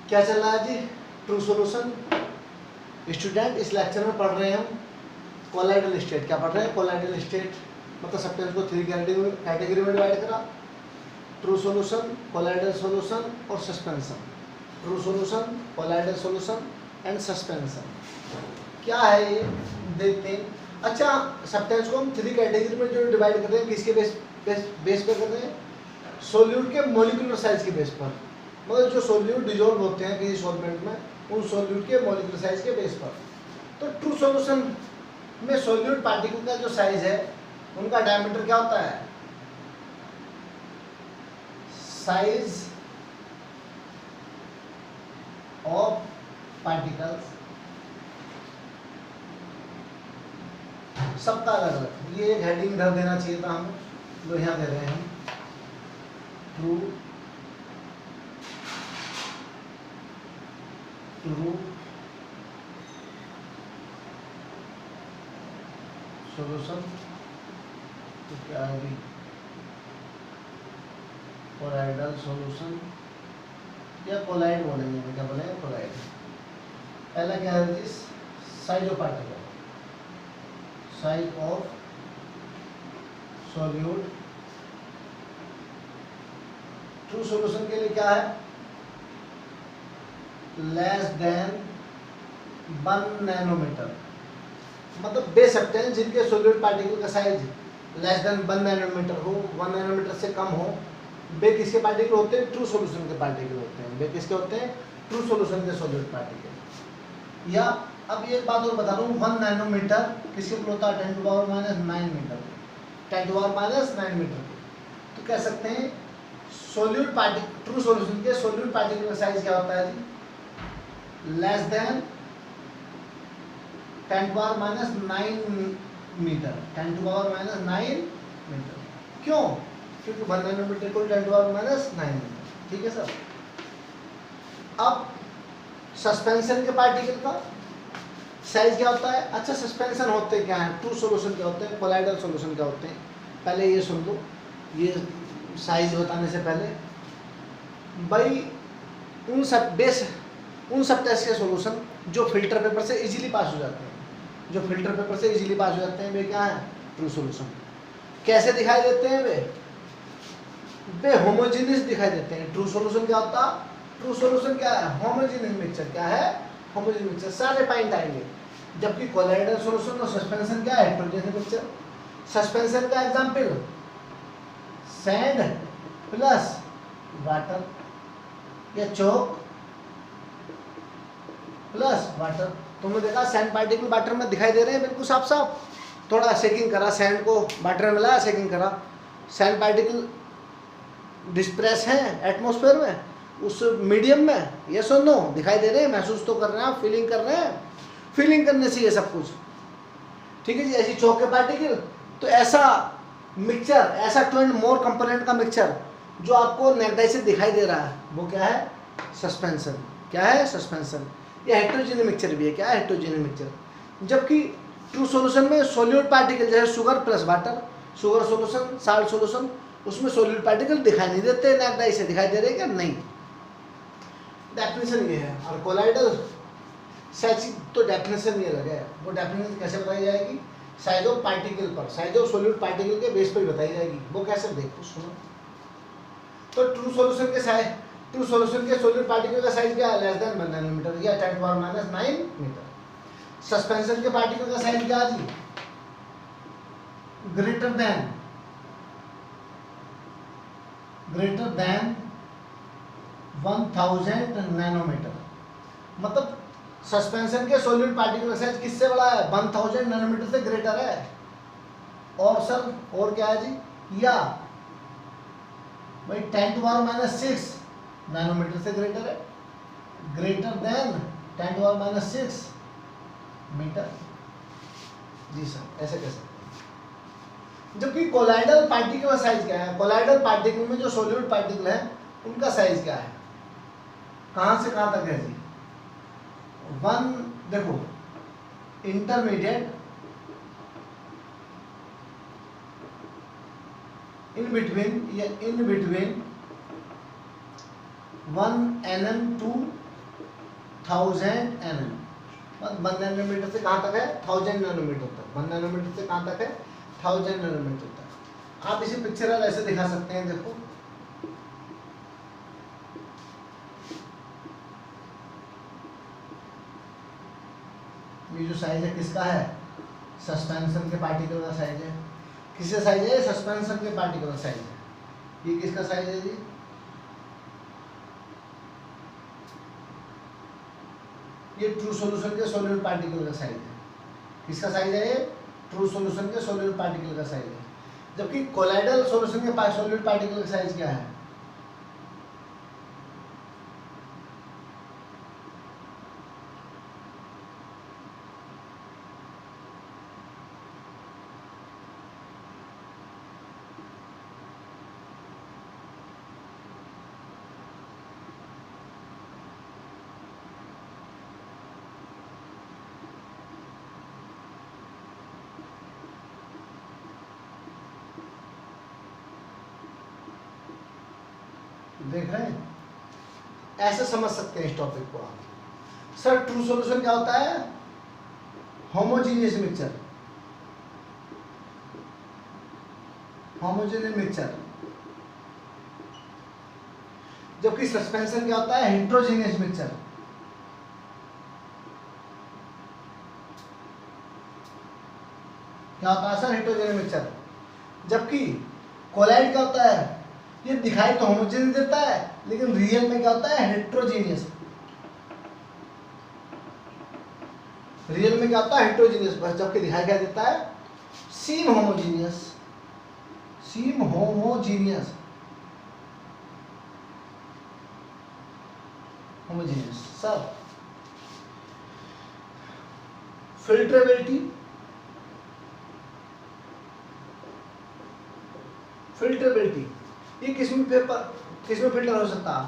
क्या चल रहा है जी? True solution. स्टूडेंट इस लेक्चर में पढ़ रहे हैं हम कोलाइडल स्टेट। क्या पढ़ रहे हैं? कोलाइडल स्टेट मतलब सब्सटेंस को 3 कैटेगरी में डिवाइड करा। ट्रू सॉल्यूशन, कोलाइडल सॉल्यूशन और suspension. True solution, colloidal solution and suspension. क्या है ये देखते हैं। अच्छा, सब्सटेंस को हम 3 कैटेगरी में जो डिवाइड कर रहे हैं, किसके बेस पे कर रहे हैं? सोल्यूट के मॉलिक्यूलर साइज के बेस पर। मतलब जो सोल्यूट डिजोल्व होते हैं किसी सॉल्वेंट में, उन सोल्यूट के मॉलिक्यूलर साइज के बेस पर। तो ट्रू सॉल्यूशन में सोल्यूट पार्टिकल का जो साइज है, उनका डायमीटर क्या होता है? साइज ऑफ पार्टिकल्स सबका अलग अलग। ये एक हेडिंग इधर देना चाहिए था हमें, जो यहाँ दे रहे हैं हम। ट्रू सॉल्यूशन तो क्या है? कोलाइडल सॉल्यूशन या कोलाइड बोलेंगे, क्या बोलेंगे? कोलाइड। पहला क्या है जी? Size of particle, size of solute. True solution के लिए क्या है? Less than 1 nanometre. मतलब बेस सब्सटेंस जिनके सोल्यूट पार्टिकल का साइज लेस देन 1 नैनोमीटर हो, 1 नैनोमीटर से कम हो, वे किसके पार्टिकल होते हैं? ट्रू सॉल्यूशन के पार्टिकल होते हैं। वे किसके होते हैं? ट्रू सॉल्यूशन के सोल्यूट पार्टिकल। या अब ये बात और बता दूं, 1 नैनोमीटर किसके ऊपर होता है? 10⁻⁹ मीटर, 10⁻⁹ मीटर। तो कह सकते हैं सोल्यूट पार्टिकल, ट्रू सॉल्यूशन के सोल्यूट पार्टिकल का साइज क्या होता है जी? Less than 10⁻⁹ metre, 10⁻⁹ metre. क्यों? क्योंकि 1 नैनोमीटर को 10⁻⁹ मीटर। ठीक है सर। अब सस्पेंशन के पार्टिकल का साइज क्या होता है? अच्छा, सस्पेंशन होते क्या हैं? ट्रू सॉल्यूशन क्या होते हैं? कोलाइडल सॉल्यूशन क्या होते हैं? पहले ये सुन लो, ये साइज बताने से पहले भाई, उन सब टेस्ट के सॉल्यूशन जो फिल्टर पेपर से इजीली पास हो जाते हैं, जो फिल्टर पेपर से इजीली पास हो जाते हैं, वे क्या है? True solution. कैसे दिखाई देते हैं वे होमोजेनियस दिखाई देते हैं। ट्रू सॉल्यूशन क्या होता? ट्रू सॉल्यूशन क्या है? Homogeneous mixture. क्या है? Homogeneous mixture. सारे पॉइंट आएंगे। जबकि कोलाइडल सॉल्यूशन और सस्पेंशन क्या है? Heterogeneous mixture. सस्पेंशन का एग्जांपल सैंड प्लस वाटर या चौक प्लस वाटर। तुमने देखा सैंड पार्टिकल वाटर में दिखाई दे रहे हैं बिल्कुल साफ साफ। थोड़ा सेकिंग करा, सैंड को वाटर में मिलाया, सेकिंग करा, सैंड पार्टिकल डिस्प्रेस हैं एटमॉस्फेयर में, उस मीडियम में। ये सुनो, दिखाई दे रहे हैं, महसूस तो कर रहे हैं, फीलिंग कर रहे हैं। फीलिंग करने से ये सब कुछ ठीक है जी। ऐसी चौक के पार्टिकल, तो ऐसा मिक्सचर, ऐसा 2 मोर कंपोनेंट का मिक्सचर जो आपको नेगेटिव से दिखाई दे रहा है, वो क्या है? सस्पेंशन। क्या है? सस्पेंशन। या हेटेरोजेनियस मिक्सचर भी है। क्या है? Heterogeneous mixture. जबकि ट्रू सॉल्यूशन में सोल्यूट पार्टिकल जैसे sugar plus water, sugar solution, salt solution, उसमें सोल्यूट पार्टिकल दिखाई नहीं देते, नेगेटिव से दिखाई दे रहे हैं क्या? नहीं। डेफिनेशन ये है। और कोलाइडल सच तो डेफिनेशन ये लगे, वो डेफिनेशन कैसे बताई जाएगी? साइज ऑफ पार्टिकल पर, साइज ऑफ सोल्यूट पार्टिकल के बेस पर बताई जाएगी। वो कैसे? देखो सुनो। तो ट्रू सॉल्यूशन के साइज, ट्रू सॉल्यूशन के सोल्यूट पार्टिकल का साइज क्या है? लेस देन 1 नैनोमीटर या 10⁻⁹ मीटर। सस्पेंशन के पार्टिकल का साइज क्या है जी? Greater than 1000 nanometre. मतलब सस्पेंशन के सोल्यूट पार्टिकल का साइज किससे बड़ा है? 1000 नैनोमीटर से ग्रेटर है। और सर और क्या है जी? या भाई 10⁻⁶ नैनोमीटर से ग्रेटर है, ग्रेटर देन 10⁻⁶ मीटर। जी सर, ऐसे कैसे? जबकि कोलाइडल पार्टिकल का साइज क्या है? कोलाइडल पार्टिकल में जो सोल्यूट पार्टिकल है, उनका साइज क्या है? कहां से कहां तक है जी? 1 देखो, intermediate, in between 1 nm to 1000 nm। 1 nanometre से कहाँ तक है? 1000 नैनोमीटर तक। 1 नैनोमीटर से कहाँ तक है? 1000 नैनोमीटर तक। आप इसे पिक्चर ऐसे दिखा सकते हैं, देखो ये जो साइज है किसका है? सस्पेंशन के पार्टिकल का साइज है। किसका साइज है? सस्पेंशन के पार्टिकल का साइज है। ये किसका साइज है जी? ये ट्रू सॉल्यूशन के सॉलिड पार्टिकल का साइज है। किसका साइज है? ये ट्रू सॉल्यूशन के सॉलिड पार्टिकल का साइज है। जबकि कोलाइडल सॉल्यूशन के सॉलिड पार्टिकल का साइज क्या है? देख रहे हैं? ऐसे समझ सकते हैं इस टॉपिक को आप। सर ट्रू सॉल्यूशन क्या होता है? Homogeneous mixture. Homogeneous mixture. जबकि सस्पेंशन क्या होता है? Heterogeneous mixture. क्या होता है सर? Heterogeneous mixture. जबकि कोलाइड क्या होता है? ये दिखाई तो होमोजेनियस देता है, लेकिन रियल में क्या होता है? हेट्रोजीनियस। रियल में क्या होता है? हेट्रोजीनियस। बस जबकि दिखाई क्या देता है? सीम होमोजीनियस। सीम होमोजीनियस। होमोजीनियस। सर फिल्ट्रेबिलिटी, फिल्ट्रेबिलिटी ये किसमें फिल्टर हो सकता है?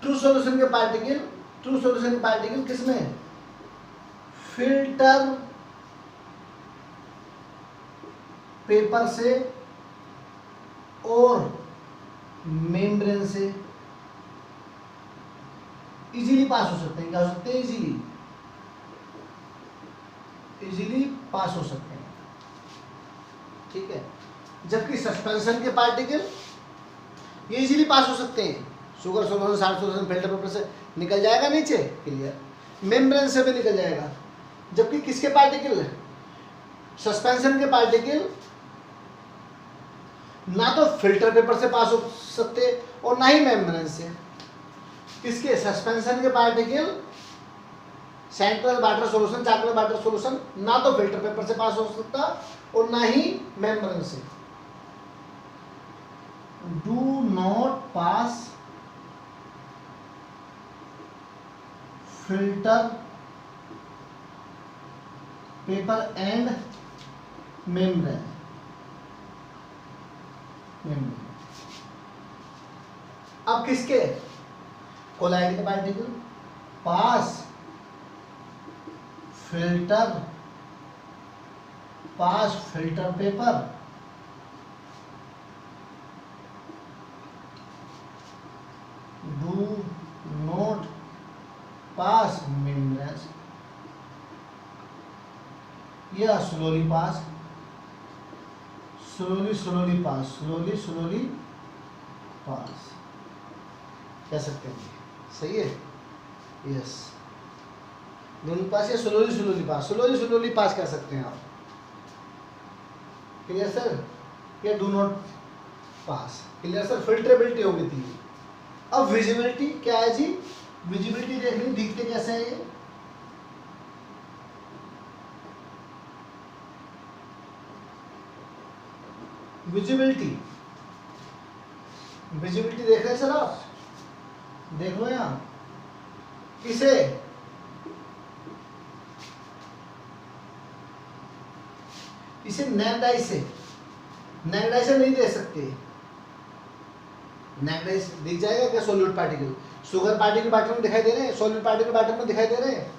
ट्रू सॉल्यूशन के पार्टिकल, ट्रू सॉल्यूशन के पार्टिकल किसमें? फिल्टर पेपर से और मेम्ब्रेन से इजीली पास हो सकते हैं। क्या हो सकते हैं? इजीली पास हो सकते हैं। ठीक है। जबकि सस्पेंशन के पार्टिकल ये इजीली पास हो सकते हैं। Sugar solution, salt solution filter paper से निकल जाएगा नीचे, क्लियर। मेम्ब्रेन से भी निकल जाएगा। जबकि किसके पार्टिकल? सस्पेंशन के पार्टिकल ना तो फिल्टर पेपर से पास हो सकते और ना ही मेम्ब्रेन से। किसके? सस्पेंशन के particle central water solution, chocolate water solution ना तो फिल्टर पेपर से पास हो सकता और ना ही मेम्ब्रेन से। Do not pass filter paper and membrane. अब किसके? कोलाइड के particle pass filter paper do not pass membrane, या स्लोली पास, स्लोली पास कह सकते हैं। सही है? यस, दोनों पास या स्लोली पास कह सकते हैं आप। Clear sir? या do not pass. Clear sir? Filtrability हो गई थी। अब विजिबिलिटी क्या है जी? विजिबिलिटी देखनी, दिखते कैसे है ये? विजिबिलिटी देख रहे हैं सर आप? देख लो यहाँ, इसे नेक्ड आई से नहीं दे सकते। नेक्ड आई दिख जाएगा क्या? Solid particle, sugar particle bottom में दिखाई दे रहे हैं, सॉलिड पार्टिकल बॉटम में दिखाई दे रहे हैं?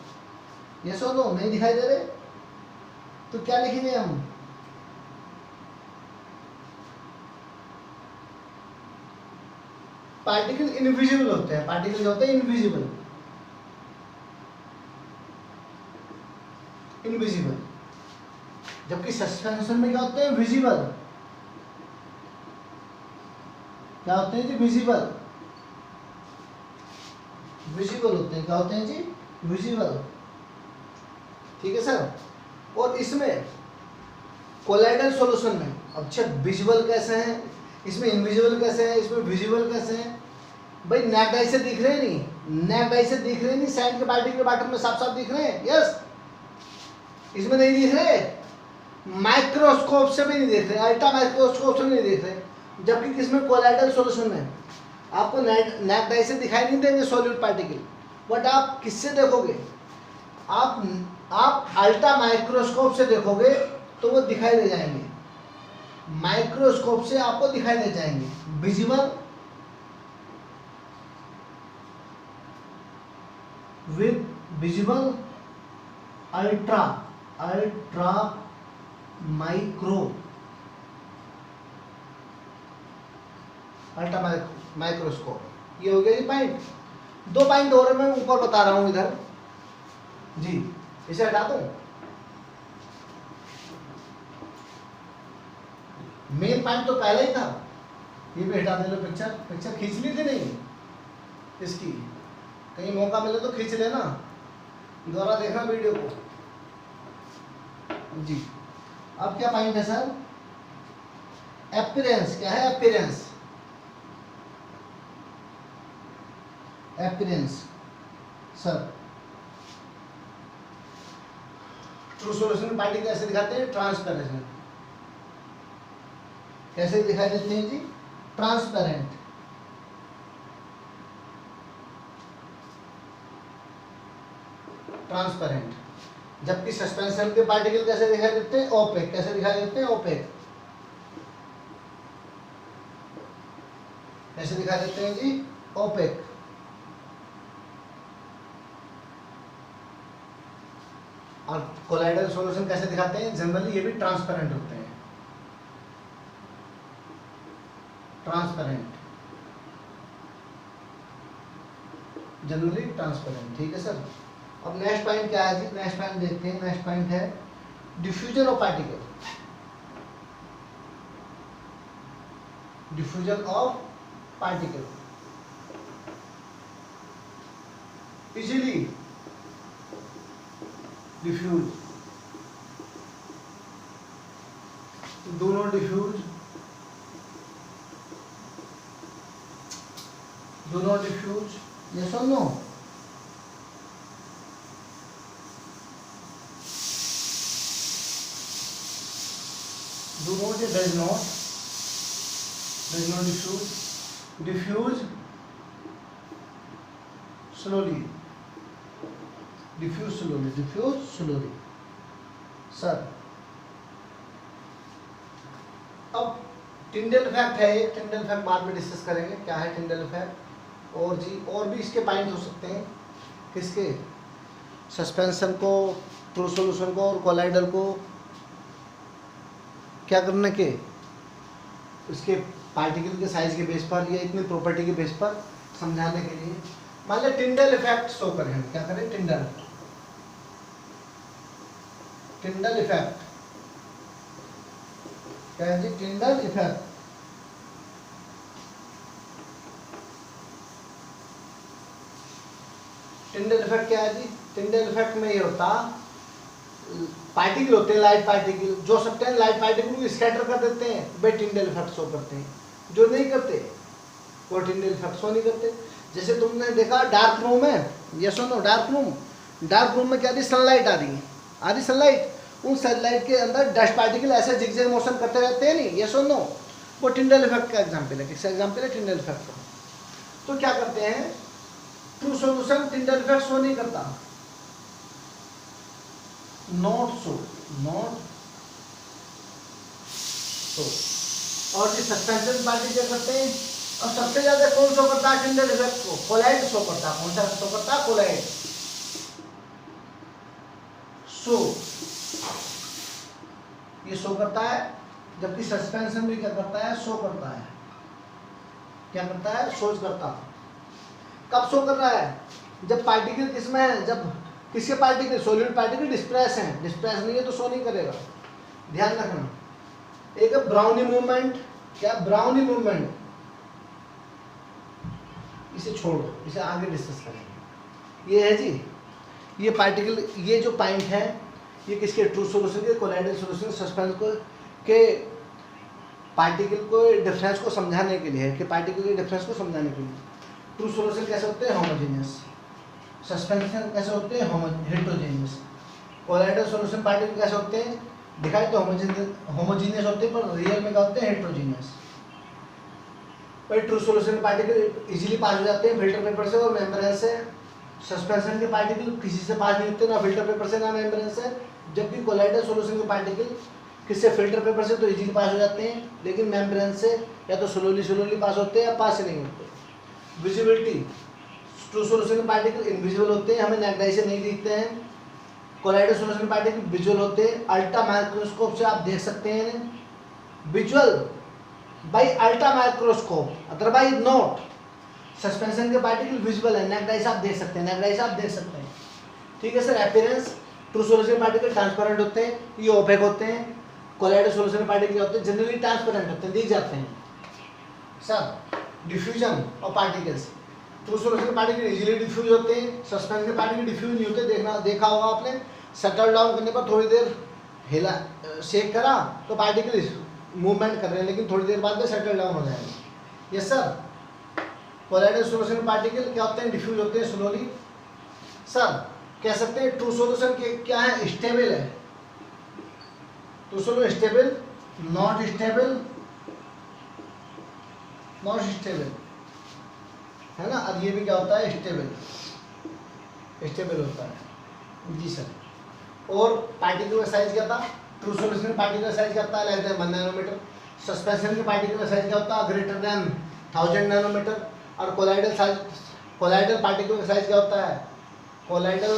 यस और नो? नहीं दिखाई दे रहे, तो क्या लिखेंगे हम? पार्टिकल इनविजिबल होते हैं। पार्टिकल क्या होते हैं? इनविजिबल। इनविजिबल, जबकि सस्पेंशन में क्या होते हैं, विजिबल। क्या होते हैं जी, विजिबल, विजिबल होते हैं। क्या होते हैं जी, विजिबल। ठीक है सर। और इसमें कोलाइडल सॉल्यूशन में अच्छा विजिबल कैसे हैं, इसमें इनविजिबल कैसे हैं, इसमें विजिबल कैसे हैं? भाई नेक्ड आई से दिख रहे हैं नहीं, नेक्ड आई से दिख रहे नहीं, सैंड के पार्टिकल के बॉटम में साफ साफ दिख रहे हैं, यस। इसमें नहीं दिख रहे, माइक्रोस्कोप से भी नहीं देख रहे, अल्ट्रा माइक्रोस्कोप से नहीं देख रहे। जबकि किसमें, कोलाइडल सॉल्यूशन में आपको नेक्ड आई से दिखाई नहीं देंगे सॉलिड पार्टिकल, बट आप किससे देखोगे, आप अल्ट्रा माइक्रोस्कोप से देखोगे तो वो दिखाई दे जाएंगे, माइक्रोस्कोप से आपको दिखाई दे जाएंगे, visible with visible ultra microscope. ये हो गया जी पॉइंट। 2 पॉइंट और मैं ऊपर बता रहा हूं इधर जी, इसे हटा दूं। मेन पॉइंट तो पहले ही था, ये भी हटा दे लो। पिक्चर खींच ली थी नहीं इसकी, कहीं मौका मिले तो खींच लेना, दोबारा देखना वीडियो को जी। अब क्या पॉइंट है सर, अपीयरेंस। क्या है appearance, appearance sir. True solution particle कैसे दिखाते हैं, ट्रांसपेरेंट। कैसे दिखाई देते हैं जी, ट्रांसपेरेंट। ट्रांसपेरेंट। जबकि सस्पेंशन के पार्टिकल कैसे दिखाई देते हैं, ओपेक। कैसे दिखाई देते हैं, ओपेक। कैसे दिखाई देते हैं जी, ओपेक। और कोलाइडल सॉल्यूशन कैसे दिखाते हैं, जनरली ये भी ट्रांसपेरेंट होते हैं, ट्रांसपेरेंट, जनरली ट्रांसपेरेंट। ठीक है सर। अब नेक्स्ट पॉइंट क्या है जी, नेक्स्ट पॉइंट देखते हैं। नेक्स्ट पॉइंट है diffusion of particle. Diffusion of particle easily diffuse, do not diffuse, do not diffuse, yes or no? Do not, does not diffuse, diffuse slowly, diffuse slowly, diffuse slowly sir. अब Tyndall effect है एक, Tyndall effect बाद में discuss करेंगे क्या है Tyndall effect. और जी और भी इसके पॉइंट हो सकते हैं, किसके, सस्पेंशन को, ट्रू सॉल्यूशन को और कोलाइडल को क्या करने के, उसके पार्टिकल के साइज के बेस पर या इतनी प्रॉपर्टी के बेस पर समझाने के लिए। मान लिया टिंडल इफेक्ट शो करें हम, क्या करें, टिंडल इफेक्ट। क्या है जी, टिंडल इफेक्ट। टिंडल इफेक्ट क्या है जी, टिंडल इफेक्ट में ये होता, पार्टिकल होते हैं लाइट पार्टिकल, जो सकते हैं लाइट पार्टिकल को स्कैटर कर देते हैं, वे टिंडल इफेक्ट शो करते हैं। जो नहीं करते वो टिंडल इफेक्ट शो नहीं करते। जैसे तुमने देखा डार्क रूम में, ये सुनो, डार्क रूम में क्या थी, सनलाइट आ रही सनलाइट, उन सनलाइट के अंदर डस्ट पार्टिकल ऐसे जिगजैग मोशन करते रहते हैं नहीं, ये सुनो, वो टिंडल इफेक्ट का एग्जाम्पल है। किसका एग्जाम्पल है, टिंडल इफेक्ट का। तो क्या करते हैं, true solution Tyndall effect show नहीं करता, नॉट सो। और जो सस्पेंशन पार्टिकल क्या करते हैं, और सबसे ज्यादा कौन शो करता है टिंडल इफेक्ट को, कोलाइड शो करता है। कौन सा शो करता है, कोलाइड शो, ये शो करता है। जबकि सस्पेंशन भी क्या करता है, शो करता है। क्या करता है, शो करता। कब शो कर रहा है, जब पार्टिकल किसमें है, जब किसके पार्टिकल? सॉलिड पार्टिकल डिस्प्रेस हैं, डिस्प्रेस नहीं है तो शो नहीं करेगा, ध्यान रखना। एक ब्राउनी मूवमेंट, क्या ब्राउनी मूवमेंट, इसे छोड़ो, इसे आगे डिस्कस करेंगे। ये है जी, ये पार्टिकल, ये जो पॉइंट है ये किसके? ट्रू सॉल्यूशन के, कोलाइडल सॉल्यूशन, सस्पेंस को के पार्टिकल को डिफरेंस को समझाने के लिए है, कि पार्टिकल के डिफरेंस को समझाने के लिए। ट्रू सॉल्यूशन कैसे होते हैं? होमोजेनियस। सस्पेंशन कैसे होते हैं? हेटेरोजेनियस। कोलाइडल सॉल्यूशन पार्टिकल कैसे होते हैं? दिखाई तो होमोजेनियस होते हैं, पर रियल में क्या होते हैं? हेटेरोजेनियस। भाई true solution particle easily pass हो जाते हैं फिल्टर पेपर से और मेम्ब्रेन से। सस्पेंशन के पार्टिकल किसी से पास नहीं होते, ना फिल्टर पेपर से ना मेम्ब्रेन से। जबकि कोलाइडल सॉल्यूशन के पार्टिकल किससे? फिल्टर पेपर से तो इजीली पास हो जाते हैं, लेकिन मेम्ब्रेन से या तो स्लोली पास होते हैं या पास से नहीं होते। विजिबिलिटी, ट्रू सॉल्यूशन के पार्टिकल इनविजिबल होते हैं, हमें नेकेड आई से नहीं दिखते हैं। कोलाइडल सॉल्यूशन के पार्टिकल विजुअल होते हैं, अल्ट्रा माइक्रोस्कोप से आप देख सकते हैं। Visual by ultra microscope, otherwise not. Suspension के पार्टिकल विजुअल है, नेकेड आई से आप देख सकते हैं, नेकेड आई से आप देख सकते हैं। ठीक है sir. Appearance, true solution particle transparent होते हैं, ये ओपेक होते हैं। कोलाइडल सॉल्यूशन पार्टिकल होते हैं जनरली ट्रांसपेरेंट होते हैं, दिख जाते हैं। Sir diffusion of particles, true solution particle easily diffuse होते हैं, सस्पेंशन के पार्टिकल डिफ्यूज नहीं होते। देखा होगा आपने, शटल डाउन करने पर थोड़ी देर हिला, शेक करा तो पार्टिकल मूवमेंट कर रहे हैं, लेकिन थोड़ी देर बाद में सेटल डाउन हो जाएंगे। Yes sir. Colloidal solution particle क्या होते हैं? डिफ्यूज होते हैं स्लोली। सर कह सकते हैं ट्रू सॉल्यूशन के क्या है? स्टेबल है। True solution stable, not stable, not stable है ना। और ये भी क्या होता है? स्टेबल, स्टेबल होता है जी सर। और पार्टिकल का साइज क्या था? ट्रू सॉल्यूशन पार्टिकल का साइज क्या होता है? Less than 1 nanometre. सस्पेंशन के पार्टिकल का साइज क्या होता है? Greater than 1000 nanometre. और कोलाइडल पार्टिकल का साइज क्या होता है? कोलाइडल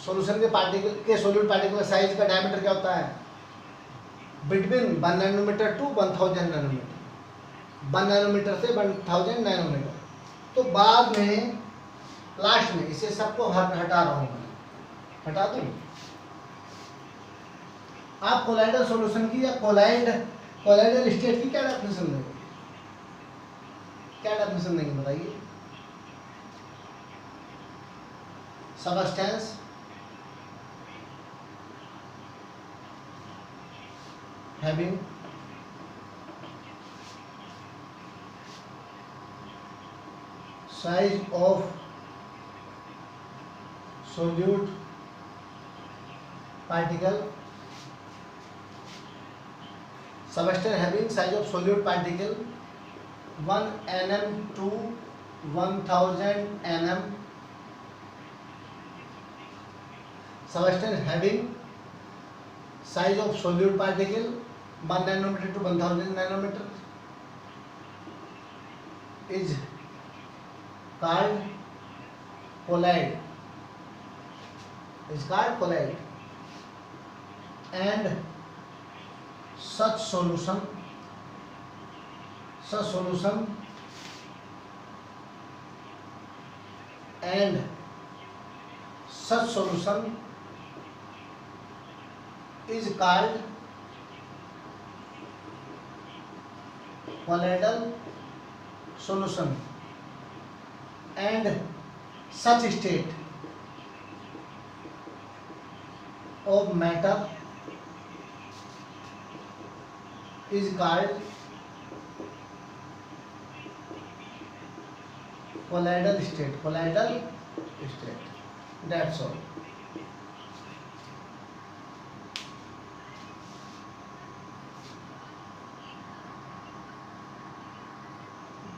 सॉल्यूशन के पार्टिकल के सॉलिड पार्टिकल का साइज का डायमीटर क्या होता है? Between 1 nanometre to 1000 nanometre. 1 nanometre से 1000 नैनोमीटर। तो बाद में लास्ट में इसे सबको हटा रहा हूँ, हटा दूँ। आप कोलाइडल सॉल्यूशन की या कोलाइडल स्टेट की क्या डेफिनेशन देंगे? क्या डेफिनेशन देंगे बताइए? Substance having size of solute particle, substance having size of solute particle 1 nm to 1000 nm, substance having size of solute particle 1 nanometer to 1000 nanometer is called colloid, is called colloid, and such solution and such solution is called colloidal solution, and such state of matter is called colloidal state, colloidal state. That's all.